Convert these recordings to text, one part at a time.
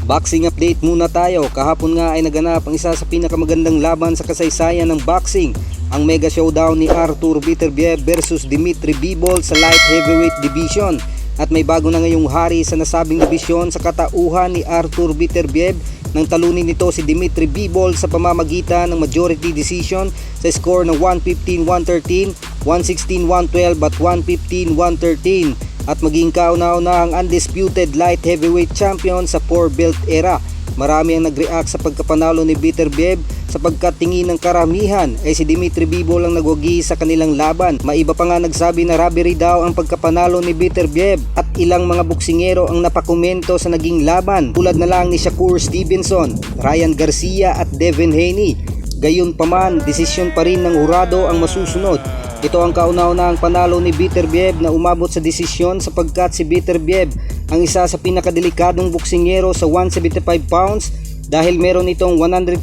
Boxing update muna tayo. Kahapon nga ay naganap ang isa sa pinakamagandang laban sa kasaysayan ng boxing, ang mega showdown ni Artur Beterbiev versus Dmitry Bivol sa light heavyweight division. At may bago na ngayong hari sa nasabing division sa katauhan ni Artur Beterbiev nang talunin nito si Dmitry Bivol sa pamamagitan ng majority decision sa score ng 115-113, 116-112 at 115-113. At maging kauna-una ang undisputed light heavyweight champion sa 4-belt era. Marami ang nag-react sa pagkapanalo ni Beterbiev sapagkat tingin ng karamihan ay si Dmitry Bivol ang nagwagi sa kanilang laban. Maiba pa nga nagsabi na robbery daw ang pagkapanalo ni Beterbiev at ilang mga boksingero ang napakomento sa naging laban tulad na lang ni Shakur Stevenson, Ryan Garcia at Devin Haney. Gayunpaman, desisyon pa rin ng hurado ang masusunod. Ito ang kauna-unahang panalo ni Beterbiev na umabot sa desisyon sapagkat si Beterbiev ang isa sa pinakadelikadong boksingero sa 175 pounds dahil meron itong 100%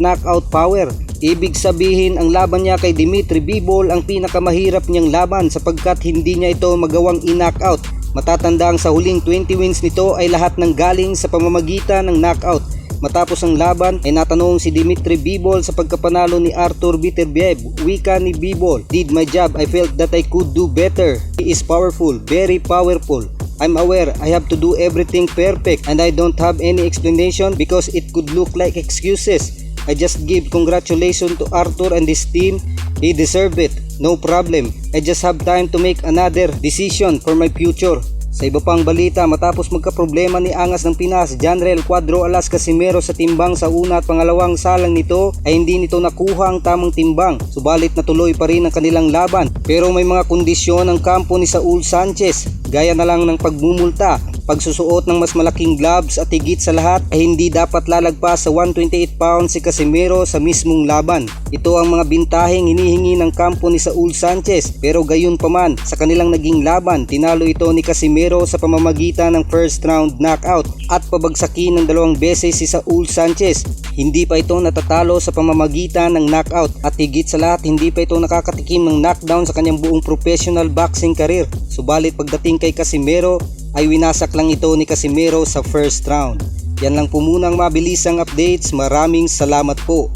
knockout power. Ibig sabihin ang laban niya kay Dmitry Bivol ang pinakamahirap niyang laban sapagkat hindi niya ito magawang i-knockout. Matatandang sa huling 20 wins nito ay lahat ng galing sa pamamagitan ng knockout. Matapos ang laban ay natanong si Dmitry Bivol sa pagkapanalo ni Artur Beterbiev. Wika ni Bivol, "Did my job, I felt that I could do better. He is powerful, very powerful. I'm aware I have to do everything perfect and I don't have any explanation because it could look like excuses. I just give congratulations to Artur and his team. He deserved it. No problem. I just have time to make another decision for my future." Sa iba pang balita, matapos magkaproblema ni Angas ng Pinas, Janrel Cuadro Alas Casimero sa timbang sa una at pangalawang salang nito ay hindi nito nakuha ang tamang timbang. Subalit natuloy pa rin ang kanilang laban. Pero may mga kondisyon ang kampo ni Saul Sanchez, gaya na lang ng pagmumulta, pagsusuot ng mas malaking gloves at higit sa lahat ay hindi dapat lalagpas sa 128 pounds si Casimero sa mismong laban. Ito ang mga bintaheng hinihingi ng kampo ni Saul Sanchez, pero gayon pa man sa kanilang naging laban, tinalo ito ni Casimero sa pamamagitan ng first round knockout at pabagsakin ng 2 beses si Saul Sanchez. Hindi pa ito natatalo sa pamamagitan ng knockout at higit sa lahat hindi pa ito nakakatikim ng knockdown sa kanyang buong professional boxing career. Subalit pagdating kay Casimero ay winasak lang ito ni Casimero sa first round. Yan lang po muna ang mabilisang updates. Maraming salamat po.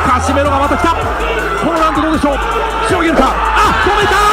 カシメロがまた来た。このラウンドどうでしょう。しのげるか。あ、止めた。